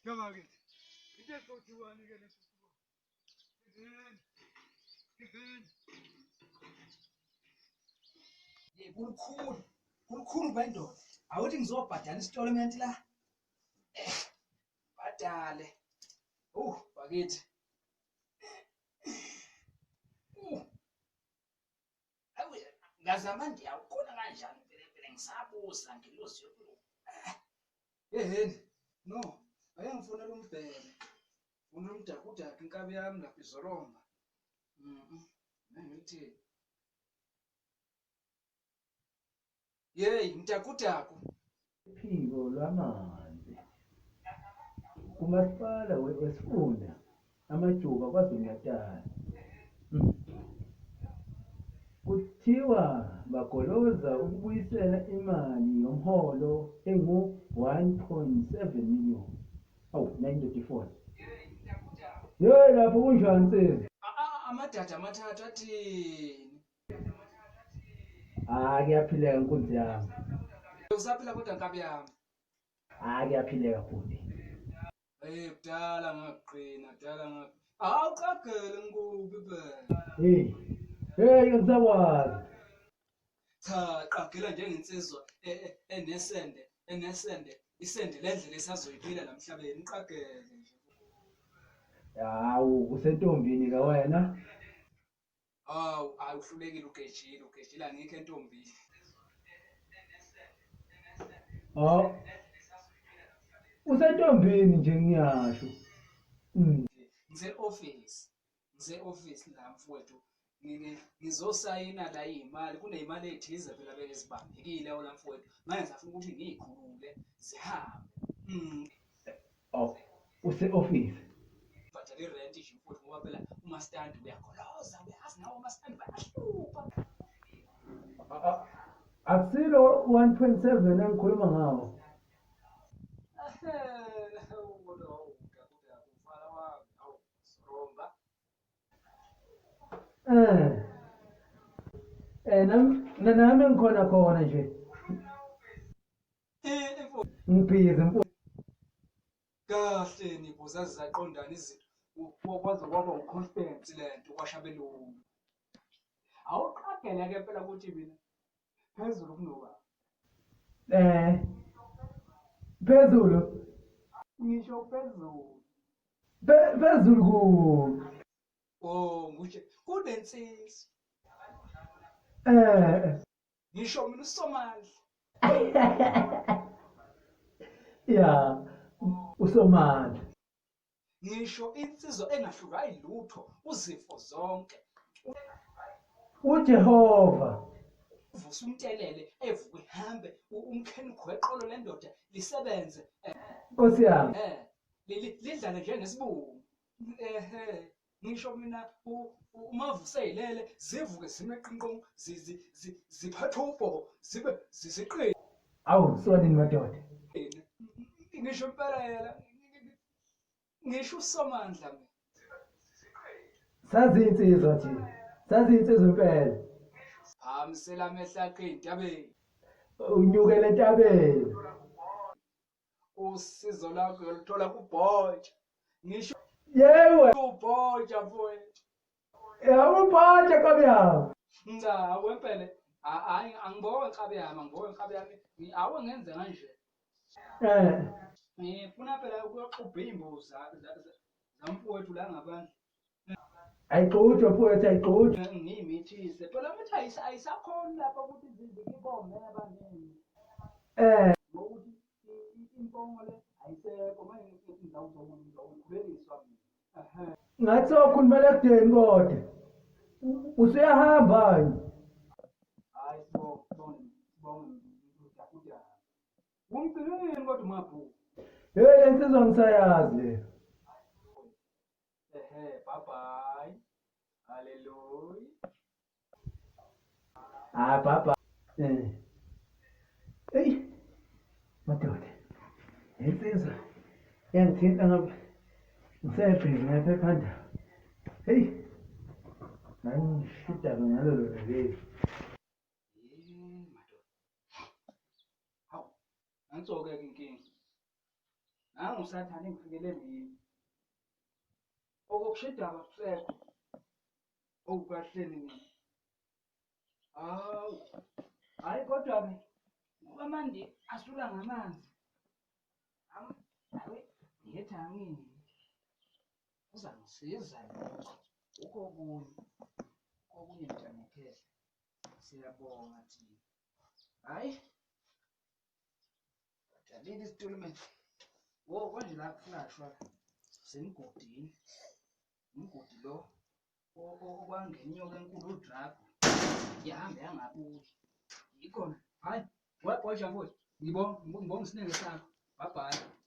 Come again. It is what you want to get. Kukhulu bendoda. Awuthi ngizobhadala isitolementi la. Badale. Bakithi. Awu, ngazama ndiyawukhona kanjani phela ngisabuza ngilozi yokulo. Yeheni. No, ayangifonela umbhele. Ufuna umdakudaka inkabi yami lapha izoromba. Ngithi. Yey, mdakudaku. Iphiko lwamanzi kumasipala wesifunda amajuba KwaZulu-Natal. Kuthiwa bagoloza ukubuyisela imali yomholo engu-1.7 million. 934. Yey lapho kunjani nsizwa? Amadada amathathu athini? Kuyaphileka nkunzi yami. Usaphila kodwa nkabi yami. Kuyaphileka futhi. Kudala ngaqina, awuqagele nkubi phela. Hey ngisakwazi. Cha, qagela njengensizwa enesende, isende lendlela esazoyiphila namhlabeni, qagele nje. Hawu, usentombini ka wena? Uhlulekile ugejile angikho entombini. Usentombini nje ngiyasho. Ngise-office la mfowethu. Ngizosayina la imali, kuneyimali ethize phela bezibambekile la mfowethu. Manje safuna ukuthi ngiyikhulule zihambe. Use-office. Bhadala irent nje mfowethu ngoba phela umastandi uyagoloza, uyazi nawo umastandi bayahlupha. Akusilo 1.7 engikhuluma ngawo. Nami ngikhona nje. Ngibhizi mfowethu. Kahle nibuza zaqondana izinto. Ukwazi kwaba uconstance lento kwashabelungu. Awuqagela ke phela ukuthi mina phezulu kunoba. Phezulu. Ngisho phezulu. Phezulu ku. Ngisho kunensisi. Ngisho mina uSomandla. Ya, uSomandla. Ngisho insizwa engahlulwa yilutho uzifo zonke. uJehova. Vusa umtelele evuke ihambe umkhenikho weqolo lendoda lisebenze. Nkosi yami. Lidlale njengesibungu. Ngisho mina umavuse yilele zivuke zimeqinqo ziphatha ubhobo zibe ziqine. Awu sonini madoda. Ngisho impela yela ngisho uSomandla mina. Sazi insizwa thina. Sazi insizwa impela. Hamisela amehla akhe entabeni. Unyukele entabeni. Usizo lakho uyalithola kubhoja. Ngisho yewe ubhoja mfowethu. Ubhoja nkabi yami. Cha, wempela angibonge inkabi yami, awe ngenze kanje. Ngifuna phela ukuyoxubha imbuzi zamfowethu la ngaphandle. Ayixutshwa mfowethu, ayixutshwa. Ngiyimithise. Phela mithi ayisakhona lapha ukuthi ngibonge abaningi. Ngokuthi impongo le ayisekho manje ngizawukhuleliswa mina. Ngathi sokhuluma lekudeni kodwa. Usuyahamba nje. Hayi sibonge ngidakudaka. Ungigcinile kodwa mabhuku. Hey insizwa ngisayazi le. Bye bye. Hallelujah. Baba. Hey. Madoda. Insizwa. Yangithinta ngapha. Ngisebhizi ngapha ephanda. Hey. Ngishida ngalo lo leli. Madoda. Hawu. Angitsoke ke inkinga. Nangu usathane ngifikele nini. Okokushida abasekho. Okukahleni mina. Hawu. Hayi kodwa ke ngoba manje asula ngamanzi. Hawe, ngethangini. Uzangisiza lokho. Ukho okunye mntanekhehle. Siyabonga thina. Hayi. Jalile isitulo manje. Wo konje la kuflashwa semgodini. Umgodi lo okwangena inyoka enkulu udrago. Yahamba yangabuyi. Yikho hayi, wabhoja mfowethu. Ngibonga isineke sakho. Bye bye.